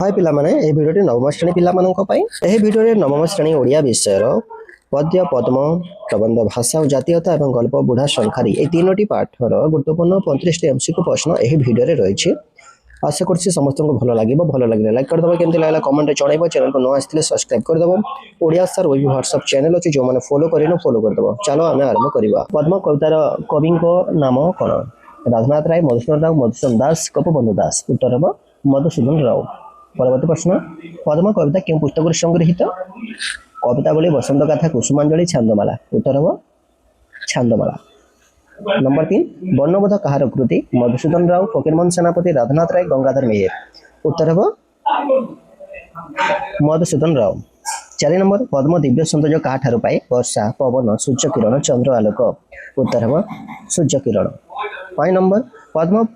हाय पिलामाने ए भिडियोटी नवम श्रेणी पिलामानंक पई एही भिडियोरे नवम श्रेणी ओडिया विषयर पद्य पद्म प्रबंध भाषा और जातीयता एवं गल्प बुढ़ा शंखारी ए तीनोटी पाठर गुरुत्वपूर्ण 35 एमसीक्यू प्रश्न एही भिडियोरे रहिछि। आशा करछि समस्तको भलो लागिबो। भलो लागिले लाइक कर दबो, केमति लागला कमेंट रे जणाइबो। चैनल को न आस्थिले सब्सक्राइब कर दबो। ओडिया सर ओबी व्हाट्सएप चैनल अछि जो माने फॉलो करिनो फॉलो कर दबो। चलो आमे आरंभ करिबा। पद्म कवितार कविंको नाम कोन? राजनाथ राय, मधुसूदन राव, मधुसूदन दास, गोपबंधु दास। उत्तर ହେବ मधुसूदन राव। परवर्ती प्रश्न, पद्म कविता क्यों पुस्तक संगृहित? कवितावली, बसंत गाथा, कुसुमांजलि, छांदमाला। उत्तर ହେବ छांदमाला। नंबर 3, वर्णबोध कहार कृति? मधुसूदन राव, फकीरमोहन सेनापति, राधानाथ राय, गंगाधर मेहेर। उत्तर ହେବ मधुसूदन राव। 4 नंबर, पद्म दिव्य सौंदर्य काहा ठारू पाए? वर्षा, पवन, सूर्य किरण, चंद्र आलोक। उत्तर ହେବ सूर्य किरण। 5 नंबर, पद्म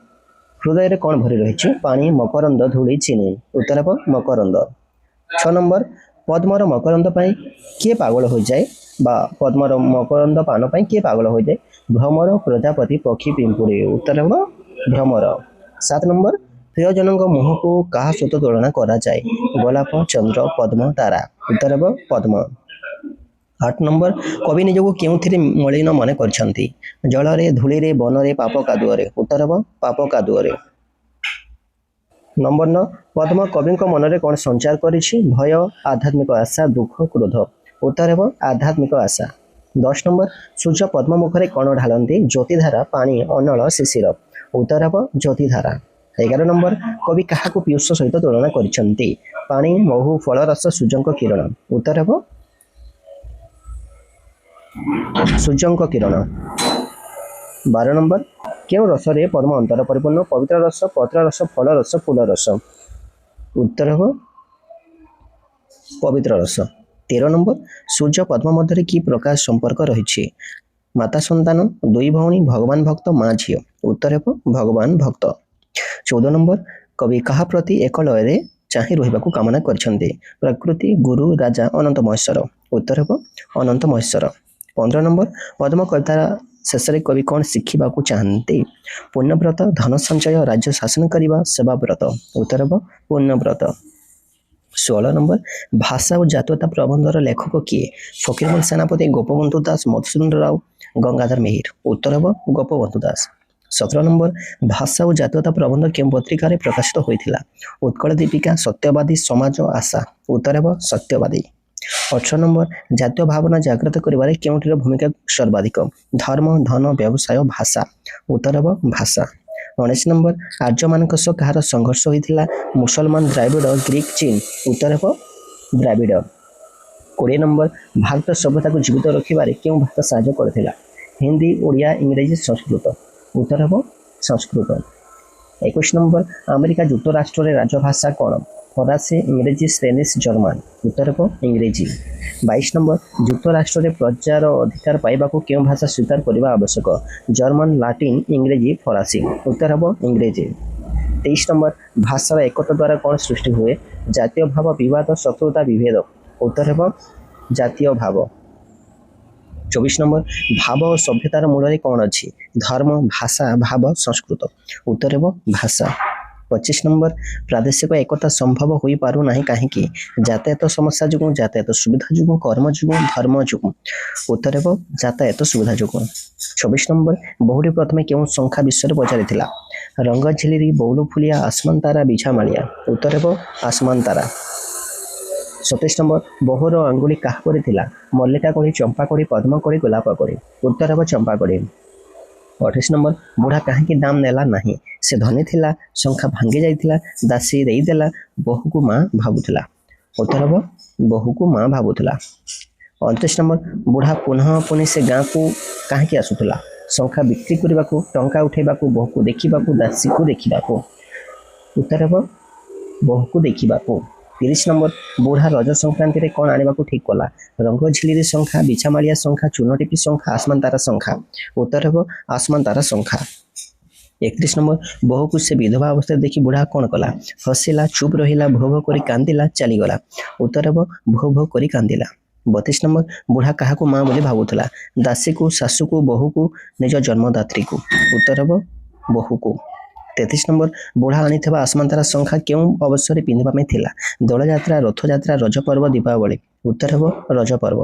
हृदय रे कौन भरी रही? पानी, मकरंद, धूली, चीनी। उत्तर ହେବ मकरंद। 6 नंबर, पद्मर मकरंद पाई किए पागल हो जाए बा पद्मर मकरंद पान पाई किए पागल हो जाए? भ्रमर, प्रजापति, पक्षी, पिंपुड़ी। उत्तर ହେବ भ्रमर। 7 नंबर, प्रियजनक मुह को कहा सहित तुलना करा जाए? गोलाप, चंद्र, पद्म, तारा। उत्तर ହେବ पद्म। 8 नंबर, कवि निजको केउथिरे मलिन मने करछंती? जलरे, धूलिरे, बनरे, पाप कादुअरे। उत्तर ହେବ पाप कादुअरे। नंबर 9, पद्म कवि मनरे कौन संचार करिछि? भय, आध्यात्मिक आशा, दुख, क्रोध। उत्तर ହେବ आध्यात्मिक आशा। 10 नंबर, सूर्य पद्म मुखरे कौन ढालती? ज्योतिधारा, पानी, अनल, शिशिर। उत्तर ହେବ ज्योतिधारा। 11 नंबर, कवि काहाकु पीयूष सहित तुलना करिछंती? पानी, महु, फल रस, सूर्यक किरण। उत्तर ହେବ सूर्यक किरण। 12 नंबर, क्यों रस रे पद्म अंतर परिपूर्ण? पवित्र रस, पत्र रस, फल रस, फूल रस। उत्तर ହେବ पवित्र रस। 13 नंबर, सूर्य पद्म मध्य की प्रकार संपर्क रही? माता संतान, दुई भौणी, भगवान भक्त, माँ झील। उत्तर ହେବ भगवान भक्त। 14 नंबर, कवि कहा प्रति एक लय चाहि रहिबाकु कामना करछन्ते? प्रकृति, गुरु, राजा, अनंत महेश्वर। उत्तर ହେବ अनंत महेश्वर। 15 नंबर, पद्म कविता शेषे कवि कौन शिखिबाकु चाहते? पुण्यव्रत, धन संचय, राज्य शासन करने, सेवाव्रत। उत्तर ହେବ पुण्यव्रत। 16 नंबर, भाषा और जातीयता प्रबंधर लेखक किए? फकीरमोहन सेनापति, गोपबंधु दास, मधुसूदन राव, गंगाधर मेहेर। उत्तर ହେବ गोपबंधु दास। 17 नंबर, भाषा और जातीयता प्रबंध केउं पत्रिकार प्रकाशित होइथिला? उत्कल दीपिका, सत्यवादी, समाज, आशा। उत्तर ହେବ सत्यवादी। 18 नंबर, जातीय भावना जागृत करिबारे केउंटिर भूमिका सर्वाधिक? धर्म, धन, व्यवसाय, भाषा। उत्तर ହେବ भाषा। 19 नंबर, आर्य मानक सह कहार संघर्ष होइथिला? मुसलमान, द्राविड़, ग्रीक, चीन। उत्तर ହେବ द्राविड़। 20 नंबर, भारत सभ्यता को जीवित रखिबारे केउं भाषा साहाय्य करथिला? हिंदी, ओडिया, इंग्रेजी, संस्कृत। उत्तर ହେବ संस्कृत। 21 नंबर, अमेरिका जुक्तराष्ट्र रे राजभाषा कौन? फरासी, इंग्रेजी, स्पेनिश, जर्मन। उत्तर ହେବ इंग्रेजी। 22 नंबर, जुक्तराष्ट्र रे प्रजार अधिकार पाइबाकू केउं भाषा स्वीकार करबा आवश्यक? German, Latin, इंग्रेजी, फरासी। उत्तर ହେବ इंग्रेजी। 23 नंबर, भाषार एकता द्वारा कौन सृष्टि हुए? जातीय भाव, विवाद, शत्रुता, विभेद। उत्तर ହେବ जातीय भाव। 24 नंबर, भाव और सभ्यतार मूल कौन अच्छी? धर्म, भाषा, भाव, संस्कृत। उत्तर ହେବ भाषा। 25 नंबर, प्रादेशिक एकता संभव हो पारु नाही काहेकि? यातायात समस्या जुगु, यातायात सुविधा जुगु, कर्म जुगु, धर्म जुगु। उत्तर ହେବ यातायात सुविधा जुगु। 26 नंबर, बहुड़ी प्रथमे केउं संख्या विषय पचारिथिला? रंग झिलिरी, बौलू फुलिया, आसमान तारा, बिछामालिया। उत्तर ହେବ आसमान तारा। 27 नंबर, बहुर अंगुली काहा परिथिला? मल्लिका कोड़ी, चंपा कोड़ी, पद्म कोड़ी, गोलाप कोड़ी। उत्तर ହେବ चंपा कोड़ी। 28 नंबर, बुढ़ा कहीं दाम नेला नहीं? से धनी थिला, संख्या भांगी जाइथिला, दासी देईदेला, बहु को माँ भावुथिला। उत्तर ହେବ बहु को माँ भावुथिला। 29 नंबर, बुढ़ा पुनः पुनि से गाँ को कहीं आसुथिला? संख्या बिक्री करने, टंका उठेबाकू, बहु को देखिबाकू, दासी को देखिबाकू। उत्तर ହେବ बहु को देखिबाकू। 30 नंबर, बुढ़ा रज संक्रांति रे कौन आने ठीक कला? रंग झिली संख्या, बिछामालिया संख्या, चूनटीपी संख्या, आसमान तारा संख्या। उत्तर ହେବ आसमान तारा संख्या। 31 नंबर, बहु को से विधवा अवस्था देखी बुढ़ा कौन कला? हसिला, चुप रहिला, भोग करी कांदिला, चलीगला। उत्तर ହେବ भोग भोग करी कांदिला। 32 नंबर, बुढ़ा काहा को माँ बोली भावुथिला? दासी को, सासू को, बहु को, निज जन्मदात्री को। उत्तर ହେବ बहु को। 33 नंबर बुढ़ा आनीथिबा आसमांतारा संख्या केउं अवसर पिंधिबा में थिला दोलयात्रा रथयात्रा रज पर्व दीपावली उत्तर हेबो रज पर्व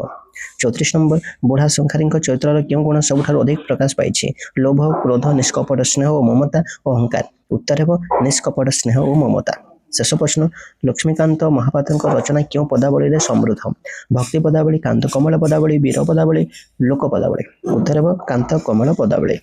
34 नंबर बुढ़ा संखारीଙ୍କ चरित्रର କେଉଁ गुण ସବୁଠାରୁ ଅଧିକ ପ୍ରକାଶ ପାଇଛି लोभ क्रोध निष्कपट स्नेह ଓ ମମତା ଅହଙ୍କାର उत्तर हेबो निष्कपट स्नेह ଓ ମମତା शेष प्रश्न लक्ष्मीकांत महापात्रଙ୍କ रचना केउं पदावली समृद्ध भक्ति पदावली कांत कमल पदावली वीर पदावली लोक पदावली उत्तर हेबो कांत कमल पदावली